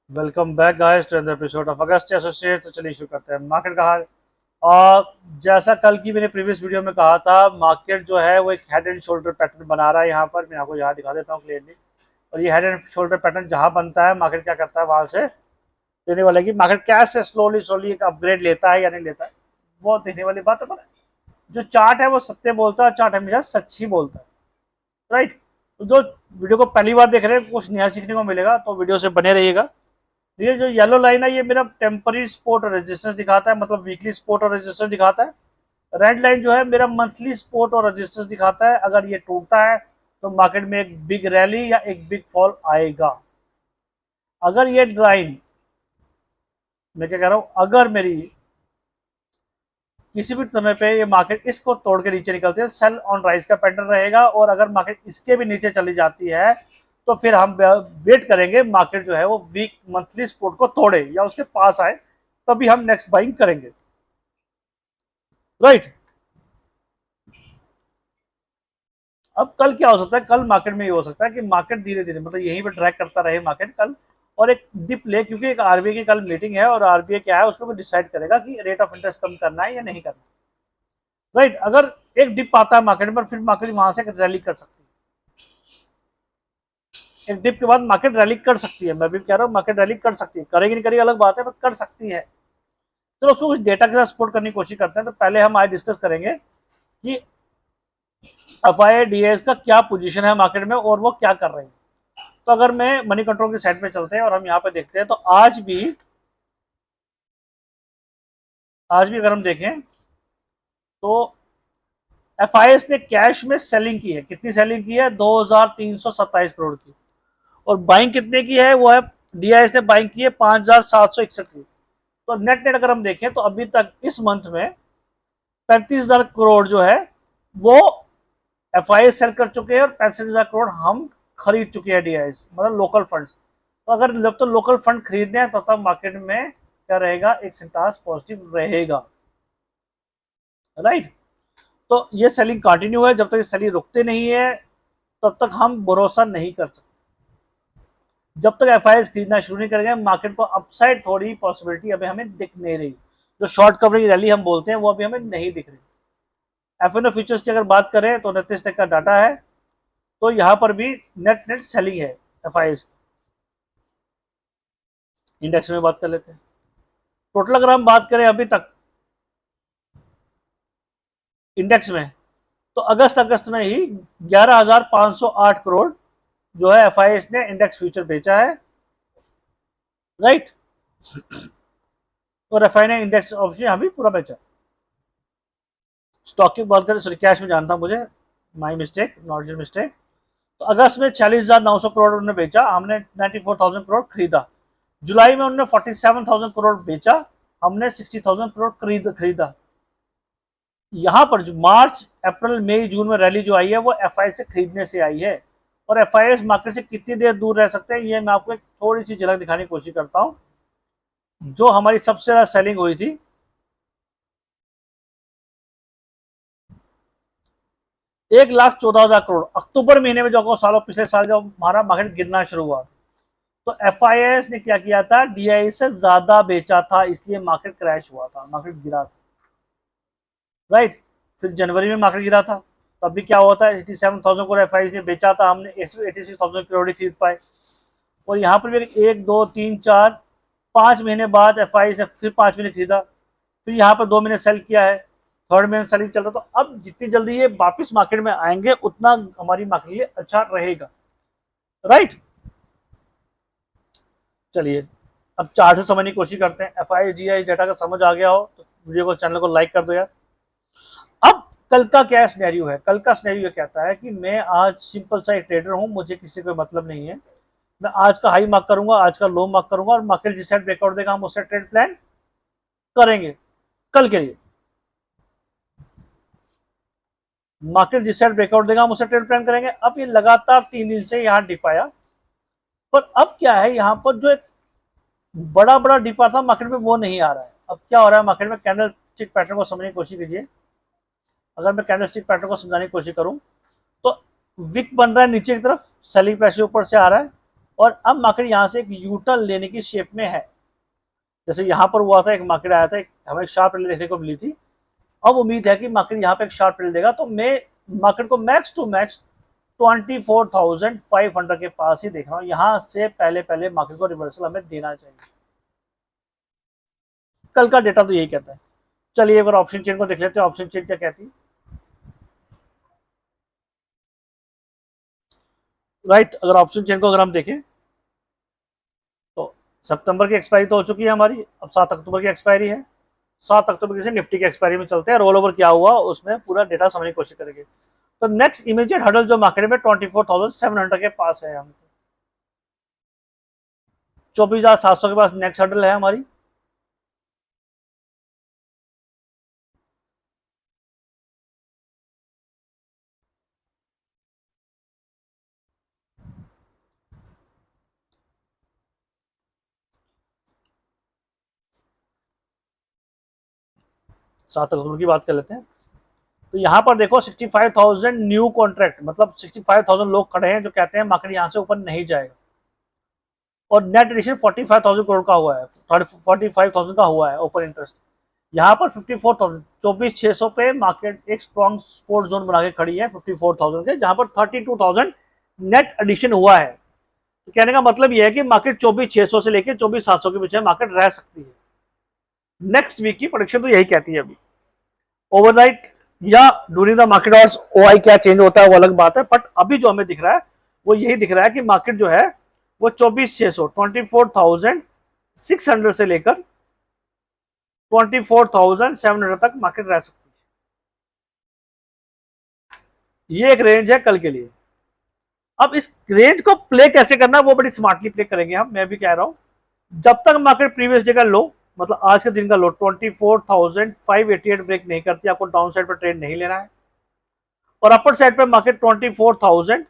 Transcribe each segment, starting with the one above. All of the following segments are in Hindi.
Welcome back guys to another episode of अगस्त एसोसिएट। तो चलिए शुरू करते हैं मार्केट का हाल। और जैसा कल की मैंने प्रीवियस वीडियो में कहा था, मार्केट जो है वो एक हेड एंड शोल्डर पैटर्न बना रहा है। यहाँ पर मैं आपको यहाँ दिखा देता हूँ क्लियरली। और ये हेड एंड शोल्डर पैटर्न जहाँ बनता है, मार्केट क्या करता है, वहां से देने वाला है कि मार्केट कैसे स्लोली स्लोली एक अपग्रेड लेता है या नहीं लेता है, वो देखने वाली बात है। पर जो चार्ट है वो सत्य बोलता है, चार्ट हमेशा सच ही बोलता है, राइट। तो जो वीडियो को पहली बार देख रहे हैं, कुछ नया सीखने को मिलेगा, तो वीडियो से बने रहिएगा। ये जो येलो लाइन है, ये मेरा टेम्पररी सपोर्ट और रेजिस्टेंस दिखाता है, मतलब वीकली सपोर्ट और रेजिस्टेंस दिखाता है। रेड लाइन जो है मेरा मंथली सपोर्ट और रेजिस्टेंस दिखाता है। अगर ये टूटता है तो मार्केट में एक बिग रैली या एक बिग फॉल आएगा। अगर ये लाइन, मैं क्या कह रहा हूं, अगर मेरी किसी भी समय पे ये मार्केट इसको तोड़ के नीचे निकलती है, सेल ऑन राइज का पैटर्न रहेगा। और अगर मार्केट इसके भी नीचे चली जाती है तो फिर हम वेट करेंगे मार्केट जो है वो वीक मंथली सपोर्ट को तोड़े या उसके पास आए, तभी हम नेक्स्ट बाइंग करेंगे, राइट। अब कल क्या हो सकता है, कल मार्केट में ये हो सकता है कि मार्केट धीरे धीरे, मतलब यहीं पर ट्रैक करता रहे मार्केट कल, और एक डिप ले, क्योंकि एक आरबीआई की कल मीटिंग है और आरबीआई क्या है उसमें डिसाइड करेगा कि रेट ऑफ इंटरेस्ट कम करना है या नहीं करना, राइट। अगर एक डिप आता है मार्केट में, फिर मार्केट वहां से रैली कर सकती है। एक डिप के बाद मार्केट रैली कर सकती है, मैं भी कह रहा हूँ मार्केट रैली कर सकती है, करेगी नहीं करेगी अलग बात है, पर कर सकती है। चलो उसको कुछ डेटा के साथ सपोर्ट करने की कोशिश करते हैं। तो पहले हम आज डिस्कस करेंगे कि एफ आई डी एस का क्या पोजीशन है मार्केट में और वो क्या कर रहे हैं। तो अगर मैं मनी कंट्रोल की साइड पे चलते हैं और हम यहाँ पे देखते हैं, तो आज भी अगर हम देखें तो एफ आई एस ने कैश में सेलिंग की है। कितनी सेलिंग की है? 2327 करोड़ की। और बाइंग कितने की है? वो है डी आई एस ने बाइंग की है 5761 की। तो नेट नेट अगर हम देखें तो अभी तक इस मंथ में 35,000 करोड़ जो है वो एफ आई एस सेल कर चुके हैं, और 65,000 करोड़ हम खरीद चुके हैं डी आई एस, मतलब लोकल फंड्स। तो अगर जब तो लोकल फंड खरीदने हैं तो तब मार्केट में क्या रहेगा, एक सेंटास पॉजिटिव रहेगा, राइट। तो ये सेलिंग कंटिन्यू है, जब तक ये सेलिंग रुकते नहीं है तब तक हम भरोसा नहीं कर सकते। जब तक एफ आई एस खरीदना शुरू नहीं करेंगे मार्केट को अपसाइड थोड़ी पॉसिबिलिटी अभी हमें दिख नहीं रही। जो शॉर्ट कवरिंग रैली हम बोलते हैं वो अभी हमें नहीं दिख रही। एफ एन ओ फ्यूचर्स की अगर बात करें तो 29 तक का डाटा है, तो यहाँ पर भी नेट नेट सेलिंग है एफ आई एस। इंडेक्स में बात कर लेते हैं। टोटल अगर हम बात करें अभी तक इंडेक्स में, तो अगस्त अगस्त में ही 11,508 करोड़ जो है एफ आई एस ने इंडेक्स फ्यूचर बेचा है, राइट। और एफ आई ने इंडेक्स ऑप्शन अभी पूरा बेचा। स्टॉक की बात करें, सॉरी कैश में जानता हूं मुझे, my mistake, not your mistake. तो अगस्त में 46,900 करोड़ उन्होंने बेचा, हमने 94,000 करोड़ खरीदा। जुलाई में उन्होंने 47,000 करोड़ बेचा, हमने 60,000 करोड़ खरीदा। यहाँ पर जो मार्च अप्रैल मई जून में रैली जो आई है वो एफ आई से खरीदने से आई है। और एफ आई मार्केट से कितनी देर दूर रह सकते हैं, ये मैं आपको एक थोड़ी सी झलक दिखाने की कोशिश करता हूँ। जो हमारी सबसे ज्यादा सेलिंग हुई थी 1,14,000 करोड़ अक्टूबर महीने में, जो सालों पिछले साल जब हमारा मार्केट गिरना शुरू हुआ, तो एफ ने क्या किया था, डीआई से ज्यादा बेचा था, इसलिए मार्केट क्रैश हुआ था, मार्केट गिरा था, राइट। फिर जनवरी में मार्केट गिरा था, तब भी क्या हुआ था, 87,000 करोड़ एफ ने बेचा था, हमने 86,000 करोड़ खरीद पाए। और यहाँ पर भी 1 2 3 4 5 महीने बाद एफ ने फिर 5 महीने खरीदा, फिर यहाँ पर 2 महीने सेल किया है, थर्ड महीने सेलिंग चल रहा। तो अब जितनी जल्दी ये वापिस मार्केट में आएंगे उतना हमारी मार्केट के लिए अच्छा रहेगा, राइट। चलिए अब चार्ट से समझने की कोशिश करते हैं। F I ji I data का समझ आ गया हो तो वीडियो को, चैनल को लाइक कर दो यार। अब कल का क्या स्नैरियो है? कल का स्नैरियो कहता है कि मैं आज सिंपल सा एक ट्रेडर हूं, मुझे किसी को मतलब नहीं है, मैं आज का हाई मार्क करूंगा, आज का लो मार्क करूंगा, और मार्केट जिस साइड ब्रेकआउट देगा हम उससे ट्रेड प्लान करेंगे कल के लिए। मार्केट जिस साइड ब्रेकआउट देगा हम उससे ट्रेड प्लान करेंगे। अब ये लगातार 3 दिन से यहाँ डिप आया, पर अब क्या है, यहाँ पर जो एक बड़ा बड़ा डिपा था मार्केट में वो नहीं आ रहा है। अब क्या हो रहा है मार्केट में, कैंडल स्टिक पैटर्न को समझने की कोशिश कीजिए। अगर मैं कैंडल स्टिक पैटर्न को समझाने की कोशिश करूं तो विक बन रहा है नीचे की तरफ, सेलिंग प्रेशर ऊपर से आ रहा है, और अब मार्केट यहाँ से एक यूटर्न लेने की शेप में है। जैसे यहाँ पर हुआ था, एक मार्केट आया था, हमें एक शार्प रैली देखने को मिली थी। अब उम्मीद है कि मार्केट यहाँ पे एक शार्प रैली देगा, तो मैं मार्केट को मैक्स टू मैक्स 24,500 के पास ही देख रहा हूँ। यहाँ से पहले पहले मार्केट को रिवर्सल हमें देना चाहिए। कल का डेटा तो यही कहता है। चलिए अगर ऑप्शन चेन को देख लेते हैं, ऑप्शन चेन क्या कहती है। राइट, अगर ऑप्शन चेन को अगर हम देखें तो सितंबर की एक्सपायरी तो हो चुकी है हमारी, अब 7 अक्टूबर की एक्सपायरी है। 7 अक्टूबर से निफ्टी की एक्सपायरी में चलते हैं, रोल ओवर क्या हुआ उसमें पूरा डेटा समझने की कोशिश करेंगे। तो नेक्स्ट इमीडिएट हडल जो मार्केट में 24,700 के पास है, हम 24,700 के पास नेक्स्ट हडल है हमारी। सात अक्टूबर की बात कर लेते हैं। तो यहाँ पर देखो 65,000 न्यू कॉन्ट्रैक्ट, मतलब 65,000 लोग खड़े हैं जो कहते हैं मार्केट यहाँ से ऊपर नहीं जाएगा। और नेट एडिशन 45,000 करोड़ का हुआ है, 45,000 का हुआ है ओपन इंटरेस्ट। यहाँ पर 54,000, 24,600 पे मार्केट एक स्ट्रॉन्ग सपोर्ट जोन बना के खड़ी है 54,000 के, जहां पर 32,000 नेट एडिशन हुआ है। तो कहने का मतलब यह है कि मार्केट 24,600 से लेकर 24,700 के बीच में मार्केट रह सकती है। नेक्स्ट वीक की प्रोडिक्शन तो यही कहती है। अभी ओवरनाइट या during the market hours OI क्या चेंज होता है वो अलग बात है, बट अभी जो हमें दिख रहा है वो यही दिख रहा है कि मार्केट जो है वो 24,600 24,600 से लेकर 24,700 तक मार्केट रह सकती है। ये एक रेंज है कल के लिए। अब इस रेंज को प्ले कैसे करना है वो बड़ी स्मार्टली प्ले करेंगे हम। मैं भी कह रहा हूं जब तक मार्केट प्रीवियस डे का लो, मतलब आज के दिन का लो 24,588 ब्रेक नहीं करती, आपको डाउन साइड पर ट्रेड नहीं लेना है। और अपर साइड पर मार्केट 24,000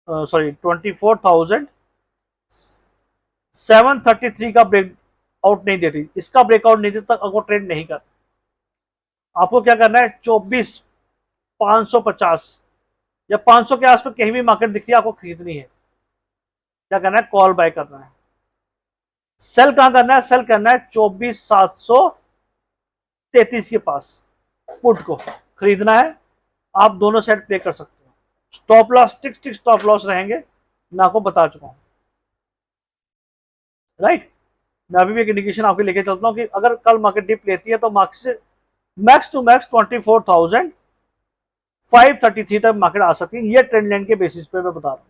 सॉरी 24,733 का ब्रेक आउट नहीं देती, इसका ब्रेकआउट नहीं देता तक आपको ट्रेड नहीं करना। आपको क्या करना है, 24,550 या 500 के आसपास कहीं भी मार्केट दिखती है आपको खरीदनी है। क्या करना है, कॉल बाय करना है। सेल कहां करना है, सेल करना है 24,733 के पास पुट को खरीदना है। आप दोनों साइड प्ले कर सकते हो। स्टॉप लॉस टिक स्टॉप लॉस रहेंगे, मैं आपको बता चुका हूं। राइट, मैं अभी भी एक इंडिकेशन आपको लेके चलता हूं कि अगर कल मार्केट डिप लेती है तो मार्केट से मैक्स टू मैक्स 24,533 तक मार्केट आ सकती है। ये ट्रेंड लाइन के बेसिस पे मैं बता रहा हूँ।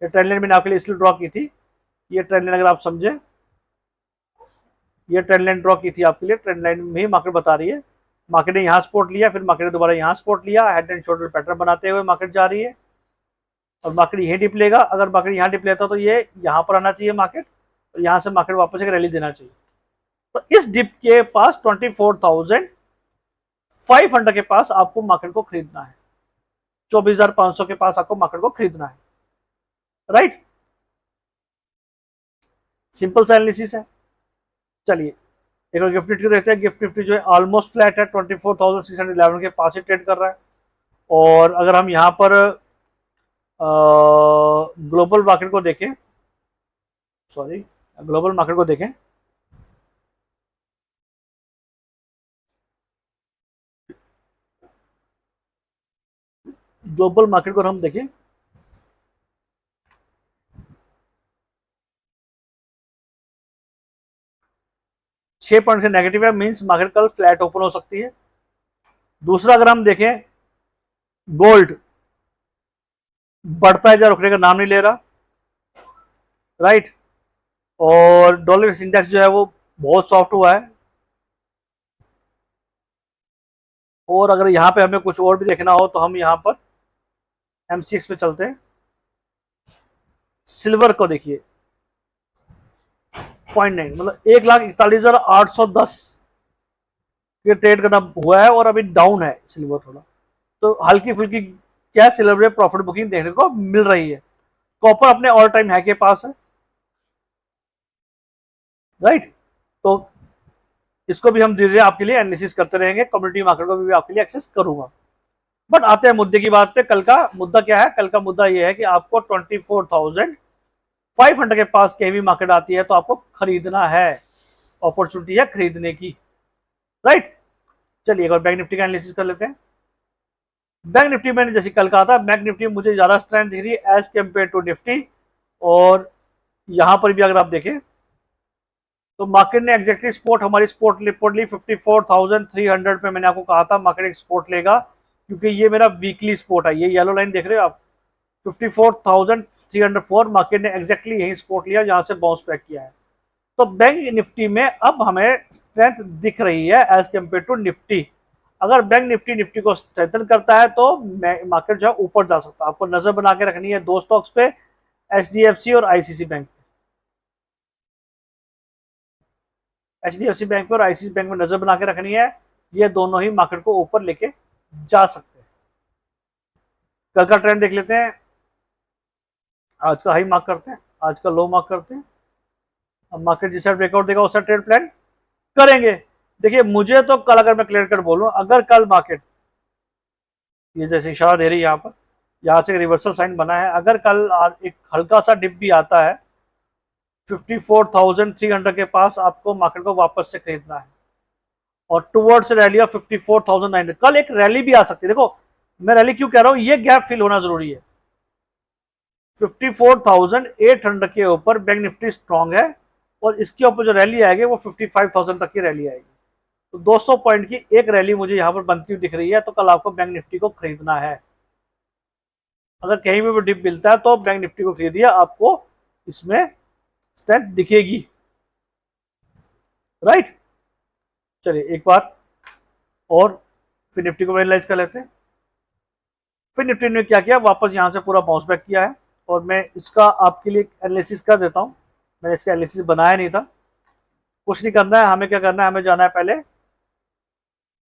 ये ट्रेंड लाइन मैंने आपके लिए इसलिए ड्रॉ की थी, ये ट्रेंड लाइन अगर आप समझे, ये ट्रेंड लाइन ड्रॉ की थी आपके लिए, ट्रेंड लाइन में ही मार्केट बता रही है। मार्केट ने यहाँ सपोर्ट लिया, फिर मार्केट ने दोबारा यहाँ सपोर्ट लिया, हेड एंड शोल्डर पैटर्न बनाते हुए मार्केट जा रही है। और मार्केट यही डिप लेगा, अगर मार्केट यहाँ डिप लेता तो ये यहाँ पर आना चाहिए मार्केट, और यहाँ से मार्केट वापस एक रैली देना चाहिए। तो इस डिप के पास 24,500 के पास आपको मार्केट को खरीदना है, 24,500 के पास आपको मार्केट को खरीदना है। राइट, सिंपल सा एनालिसिस है। चलिए एक बार गिफ्ट निफ्टी देखते हैं। गिफ्ट निफ्टी जो है ऑलमोस्ट फ्लैट है, 24,611 के पास ही ट्रेड कर रहा है। और अगर हम यहाँ पर ग्लोबल मार्केट को देखें, सॉरी ग्लोबल मार्केट को देखें, ग्लोबल मार्केट को हम देखें, छह पॉइंट से नेगेटिव है, मींस मार्केट कल फ्लैट ओपन हो सकती है। दूसरा अगर हम देखें, गोल्ड बढ़ता है जा रुकने का नाम नहीं ले रहा। राइट, और डॉलर इंडेक्स जो है वो बहुत सॉफ्ट हुआ है। और अगर यहाँ पे हमें कुछ और भी देखना हो तो हम यहाँ पर MCX पे चलते हैं। सिल्वर को देखिए 0.9, मतलब 1,41,810 के ट्रेड करना हुआ है और अभी डाउन है सिल्वर थोड़ा। तो हल्की फुल्की क्या सिल्वर में प्रॉफिट बुकिंग देखने को मिल रही है। कॉपर अपने ऑल टाइम हाई के पास है। राइट, तो इसको भी हम धीरे धीरे आपके लिए एनालिसिस करते रहेंगे, कम्युनिटी मार्केट को भी आपके लिए एक्सेस करूंगा। बट आते हैं मुद्दे की बात पे। कल का मुद्दा क्या है? कल का मुद्दा ये है कि आपको 24,500 के पास कहीं भी मार्केट आती है तो आपको खरीदना है, अपॉर्चुनिटी है खरीदने की, राइट। चलिए एक बार बैंक निफ्टी का एनालिसिस कर लेते हैं। बैंक निफ्टी मैंने जैसे कल कहा था, बैंक निफ्टी मुझे ज्यादा स्ट्रेंथ दिख रही है एज कम्पेयर टू निफ्टी। और यहां पर भी अगर आप देखें तो मार्केट ने एग्जैक्टली स्पोर्ट, हमारी स्पोर्ट रिपोर्ट ली 54,300 पे। मैंने आपको कहा था मार्केट एक स्पोर्ट लेगा, क्योंकि ये मेरा वीकली स्पोर्ट है। ये येलो लाइन देख रहे हो आप, 54,304, मार्केट ने एग्जैक्टली यही स्पोर्ट लिया जहां से बाउंस बैक किया है। तो बैंक निफ्टी में अब हमें स्ट्रेंथ दिख रही है एज कम्पेयर टू निफ्टी। अगर बैंक निफ्टी निफ्टी को स्ट्रेंथन करता है तो मार्केट जो है ऊपर जा सकता है। आपको नजर बना के रखनी है दो स्टॉक्स पे, एचडीएफसी और आईसीसी बैंक। एचडीएफसी बैंक पे और आईसीसी बैंक में नजर बना के रखनी है, ये दोनों ही मार्केट को ऊपर लेके जा सकते हैं। कल का ट्रेंड देख लेते हैं। आज का हाई मार्क करते हैं, आज का लो मार्क करते हैं। अब मार्केट जिस साइड ब्रेकआउट देगा उस साइड ट्रेड प्लान करेंगे। देखिए मुझे तो कल, अगर मैं क्लियर कट बोलूं, अगर कल मार्केट ये जैसे इशारा दे रही है यहाँ पर, यहाँ से रिवर्सल साइन बना है, अगर कल एक हल्का सा डिप भी आता है 54,300 के पास, आपको मार्केट को वापस से खरीदना है और टुवर्ड्स रैली ऑफ 54,900। कल एक रैली भी आ सकती है। देखो मैं रैली क्यों कह रहा हूं, ये गैप फिल होना जरूरी है। 54,800 के ऊपर बैंक निफ्टी स्ट्रांग है और इसके ऊपर जो रैली आएगी वो 55,000 तक की रैली आएगी। तो 200 पॉइंट की एक रैली मुझे यहाँ पर बनती हुई दिख रही है, तो कल आपको बैंक निफ्टी को खरीदना है। अगर कहीं भी डिप मिलता है तो बैंक निफ्टी को खरीदिए, आपको इसमें स्ट्रेंथ दिखेगी, राइट। चलिए एक बार और फिर निफ्टी को एनालाइज कर लेते हैं। फिर निफ्टी ने क्या किया, वापस यहाँ से पूरा बाउंस बैक किया है और मैं इसका आपके लिए एनालिसिस कर देता हूँ। मैंने इसका एनालिसिस बनाया नहीं था। कुछ नहीं करना है हमें, क्या करना है, हमें जाना है पहले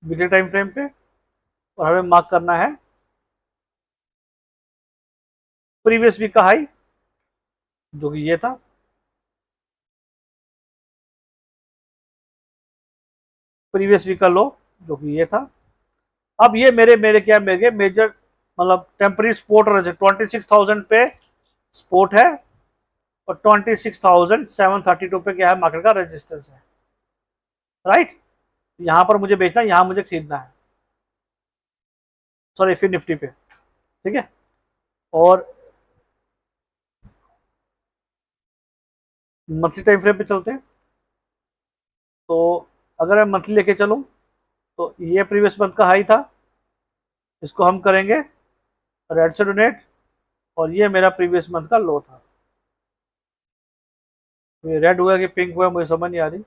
वीकली टाइम फ्रेम पे और हमें मार्क करना है प्रीवियस वीक का हाई जो कि ये था, प्रीवियस वीक का लो जो कि ये था। अब ये मेरे मेरे क्या मेरे मेजर मतलब टेम्पररी सपोर्ट रहे 26,000 पे सपोर्ट है और 26,732 पे क्या है मार्केट का रेजिस्टेंस है, राइट। यहां पर मुझे बेचना है, यहां मुझे खरीदना है, सॉरी फिर निफ्टी पे, ठीक है। और मंथली टाइम फ्रेम पे चलते हैं। तो अगर मैं मंथली लेके चलूं तो ये प्रीवियस मंथ का हाई था, इसको हम करेंगे रेड से डोनेट, और ये मेरा प्रीवियस मंथ का लो था। तो ये रेड हुआ कि पिंक हुआ मुझे समझ नहीं आ रही,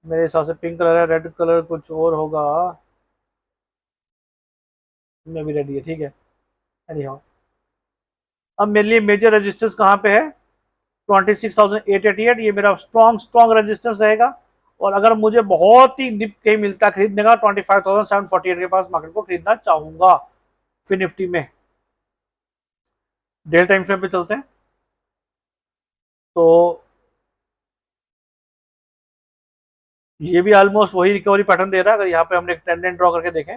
मेरे हिसाब से पिंक कलर है, रेड कलर कुछ और होगा, मैं भी रेडी है, ठीक है। एनी हाउ अब मेरे लिए मेजर रेजिस्टेंस कहाँ पे है, 26,888, ये मेरा स्ट्रॉन्ग स्ट्रॉन्ग रेजिस्टेंस रहेगा। और अगर मुझे बहुत ही डिप कहीं मिलता है खरीदने का, 25,748 के पास मार्केट को खरीदना चाहूंगा। फिर निफ्टी में डेल टाइम फ्रेम पे चलते हैं। तो ये भी ऑलमोस्ट वही रिकवरी पैटर्न दे रहा है। अगर यहाँ पे हमने एक ट्रेंड लाइन ड्रॉ करके देखें,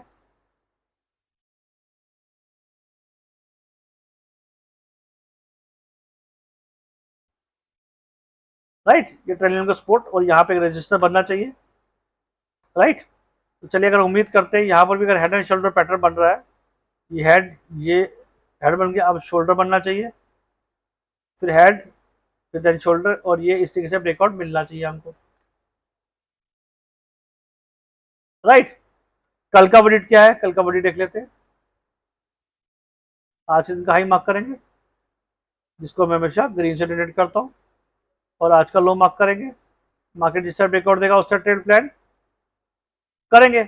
राइट, ये ट्रेंड लाइन का सपोर्ट और यहाँ पे एक रजिस्टर बनना चाहिए, राइट। तो चलिए अगर उम्मीद करते हैं यहाँ पर भी अगर हेड एंड शोल्डर पैटर्न बन रहा है, ये हेड बन गया, अब शोल्डर बनना चाहिए, फिर हेड, फिर देन शोल्डर, और ये इस तरीके से ब्रेकआउट मिलना चाहिए हमको, राइट। कल का बजट क्या है, कल का बजट देख लेते हैं। आज दिन का हाई मार्क करेंगे जिसको मैं हमेशा ग्रीन से डिनोट करता हूँ, और आज का लो मार्क करेंगे। मार्केट जिस तरह ब्रेकआउट देगा उस तरह ट्रेड प्लान करेंगे।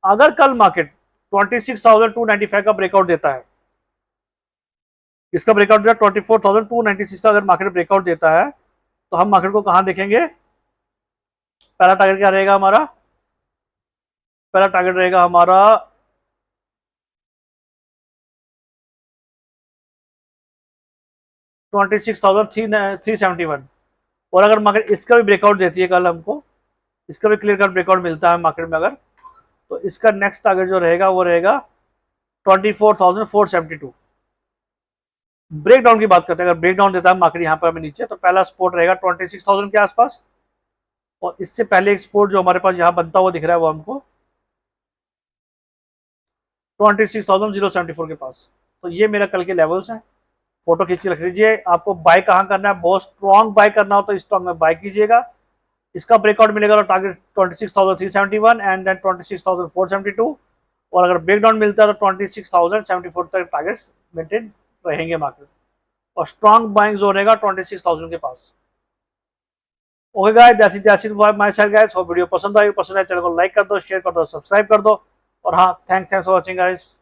अगर कल मार्केट 26,295 का ब्रेकआउट देता है, इसका ब्रेकआउट दिया 24,296 का, अगर मार्केट ब्रेकआउट देता है तो हम मार्केट को कहां देखेंगे, पहला टारगेट क्या रहेगा हमारा, पहला टारगेट रहेगा हमारा 26,371। और अगर मार्केट इसका भी ब्रेकआउट देती है कल हमको, इसका भी क्लियर कट ब्रेकआउट मिलता है मार्केट में अगर, तो इसका नेक्स्ट टारगेट जो रहेगा वो रहेगा 24,472। ब्रेक डाउन की बात करते हैं, अगर ब्रेक डाउन देता है मार्केट यहाँ पर हमें नीचे, तो पहला सपोर्ट रहेगा 26,000 के आसपास, और इससे पहले एक सपोर्ट जो हमारे पास यहाँ बनता हुआ दिख रहा है वो हमको 26,074 के पास। तो ये मेरा कल के लेवल्स हैं, फोटो खींच के रख लीजिए। आपको बाय कहाँ करना है, बहुत स्ट्रॉन्ग बाय करना हो तो स्ट्रॉन्ग में बाय कीजिएगा। इसका ब्रेकआउट मिलेगा तो टारगेट 26,371 एंड देन 26,472, और अगर ब्रेकडाउन मिलता है तो 26,074 तक टारगेट्स मेंटेन रहेंगे मार्केट, और स्ट्रॉन्ग बाइंग जोन रहेगा 26,000 के पास। Okay guys, that's it for my side guys. Hope video पसंद आए चैनल को लाइक कर दो, शेयर कर दो, सब्सक्राइब कर दो, और हाँ, थैंक्स फॉर वॉचिंग गाइस।